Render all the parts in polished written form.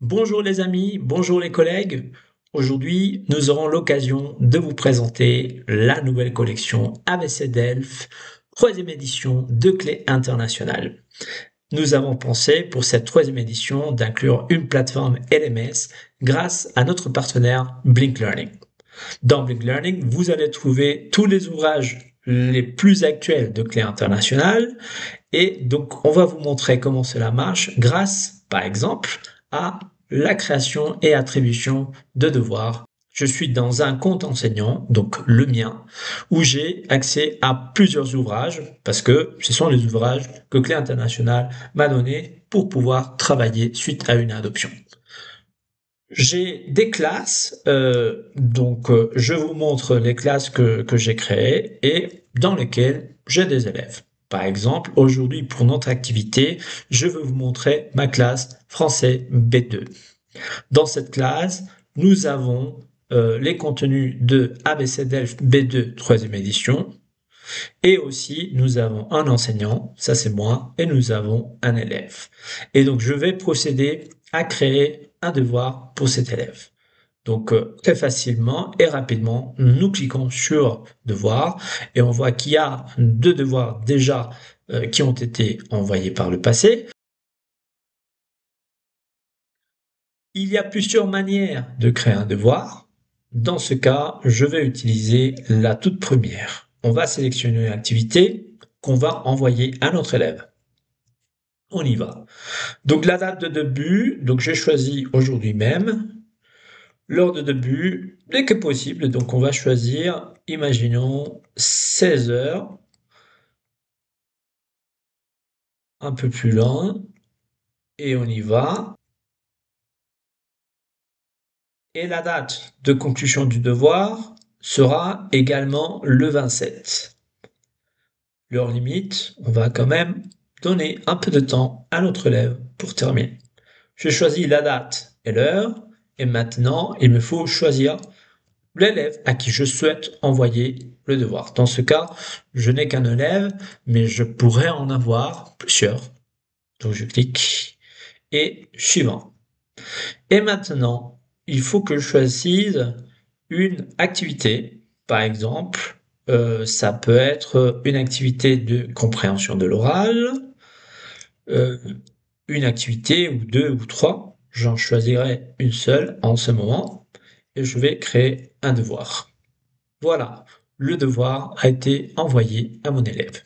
Bonjour les amis, bonjour les collègues. Aujourd'hui, nous aurons l'occasion de vous présenter la nouvelle collection ABC Delphes, troisième édition de clés internationales. Nous avons pensé pour cette troisième édition d'inclure une plateforme LMS grâce à notre partenaire Blink Learning. Dans Blink Learning, vous allez trouver tous les ouvrages les plus actuels de clés internationales et donc on va vous montrer comment cela marche grâce, par exemple, à la création et attribution de devoirs. Je suis dans un compte enseignant, donc le mien, où j'ai accès à plusieurs ouvrages, parce que ce sont les ouvrages que Clé International m'a donné pour pouvoir travailler suite à une adoption. J'ai des classes, je vous montre les classes que j'ai créées et dans lesquelles j'ai des élèves. Par exemple, aujourd'hui pour notre activité, je vais vous montrer ma classe français B2. Dans cette classe, nous avons les contenus de ABC Delphes B2 troisième édition et aussi nous avons un enseignant, ça c'est moi, et nous avons un élève. Et donc je vais procéder à créer un devoir pour cet élève. Donc très facilement et rapidement, nous cliquons sur devoir et on voit qu'il y a deux devoirs déjà qui ont été envoyés par le passé. Il y a plusieurs manières de créer un devoir. Dans ce cas, je vais utiliser la toute première. On va sélectionner une activité qu'on va envoyer à notre élève. On y va. Donc la date de début, donc j'ai choisi aujourd'hui même. L'heure de début, dès que possible, donc on va choisir, imaginons 16 heures, un peu plus lent, et on y va. Et la date de conclusion du devoir sera également le 27. L'heure limite, on va quand même donner un peu de temps à notre élève pour terminer. Je choisis la date et l'heure, et maintenant il me faut choisir l'élève à qui je souhaite envoyer le devoir. Dans ce cas, je n'ai qu'un élève, mais je pourrais en avoir plusieurs. Donc je clique et suivant. Et maintenant, il faut que je choisisse une activité. Par exemple, ça peut être une activité de compréhension de l'oral, euh, une activité ou deux ou trois. J'en choisirai une seule en ce moment et je vais créer un devoir. Voilà, le devoir a été envoyé à mon élève.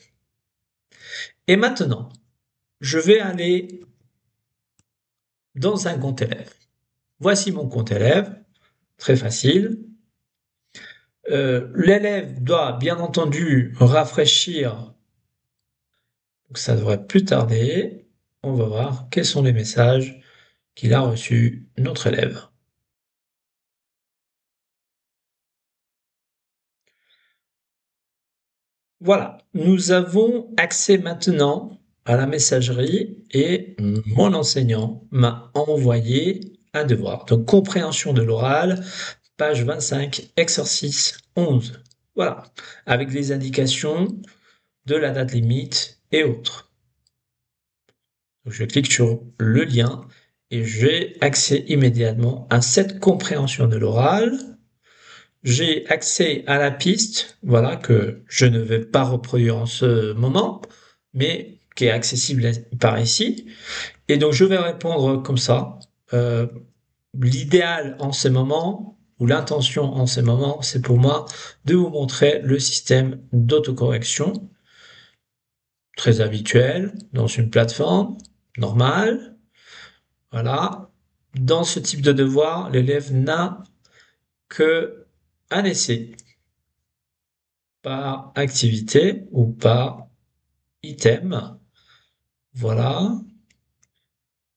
Et maintenant, je vais aller dans un compte élève. Voici mon compte élève, très facile. L'élève doit bien entendu rafraîchir, donc ça devrait plus tarder. On va voir quels sont les messages qu'il a reçus, notre élève. Voilà, nous avons accès maintenant à la messagerie et mon enseignant m'a envoyé un devoir. Donc compréhension de l'oral, page 25, exercice 11. Voilà, avec les indications de la date limite et autres. Donc je clique sur le lien et j'ai accès immédiatement à cette compréhension de l'oral. J'ai accès à la piste, voilà, que je ne vais pas reproduire en ce moment, mais qui est accessible par ici. Et donc je vais répondre comme ça. Euh, L'idéal en ce moment, ou l'intention en ce moment, c'est pour moi de vous montrer le système d'autocorrection très habituel dans une plateforme normale. Voilà. Dans ce type de devoir, l'élève n'a que un essai par activité ou par item. Voilà.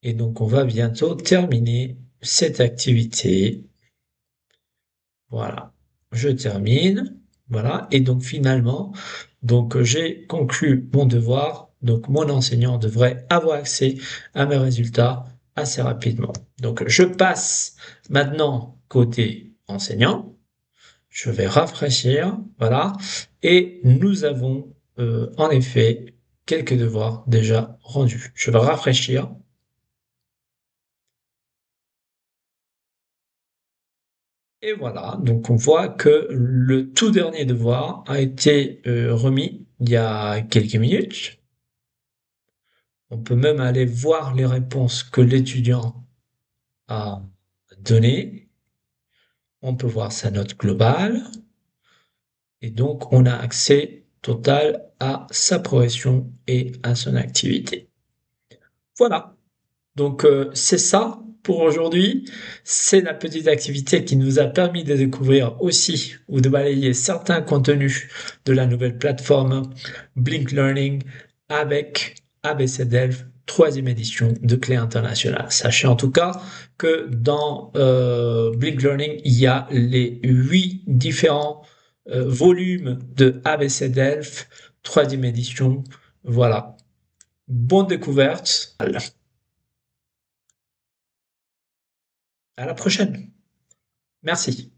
Et donc, on va bientôt terminer cette activité. Voilà. Je termine. Voilà. Et donc, finalement, donc, j'ai conclu mon devoir. Donc, mon enseignant devrait avoir accès à mes résultats assez rapidement. Donc, je passe maintenant côté enseignant. Je vais rafraîchir, voilà. Et nous avons en effet quelques devoirs déjà rendus. Je vais rafraîchir. Et voilà, donc on voit que le tout dernier devoir a été remis il y a quelques minutes. On peut même aller voir les réponses que l'étudiant a données. On peut voir sa note globale. Et donc, on a accès total à sa progression et à son activité. Voilà. Donc, c'est ça pour aujourd'hui. C'est la petite activité qui nous a permis de découvrir aussi ou de balayer certains contenus de la nouvelle plateforme Blink Learning avec ABCDelf, troisième édition de Clé Internationale. Sachez en tout cas que dans Blink Learning, il y a les 8 différents volumes de ABCDelf, troisième édition. Voilà. Bonne découverte. À la prochaine. Merci.